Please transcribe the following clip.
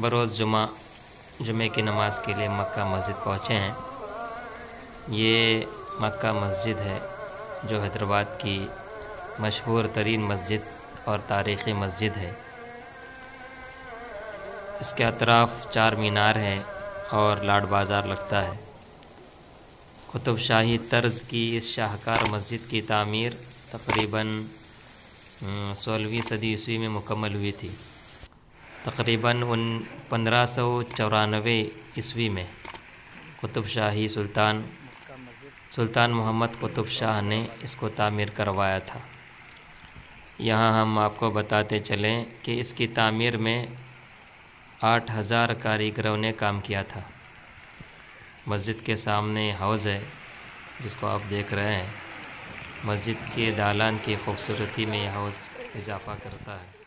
बरोज़ जुमे की नमाज़ के लिए मक्का मस्जिद पहुँचे हैं। ये मक्का मस्जिद है जो हैदराबाद की मशहूर तरीन मस्जिद और तारीख़ी मस्जिद है। इसके अतराफ़ 4 मीनार हैं और लाड बाज़ार लगता है। कुतुब शाही तर्ज़ की इस शाहकार मस्जिद की तामीर तकरीबन 16वीं सदी ईस्वी में मुकम्मल हुई थी। तकरीबन 1594 ईस्वी में कुतुब शाही सुल्तान मोहम्मद कुतुब शाह ने इसको तामीर करवाया था। यहाँ हम आपको बताते चलें कि इसकी तामीर में 8000 कारीगरों ने काम किया था। मस्जिद के सामने हौज़ है जिसको आप देख रहे हैं। मस्जिद के दालान की खूबसूरती में यह हौज़ इजाफ़ा करता है।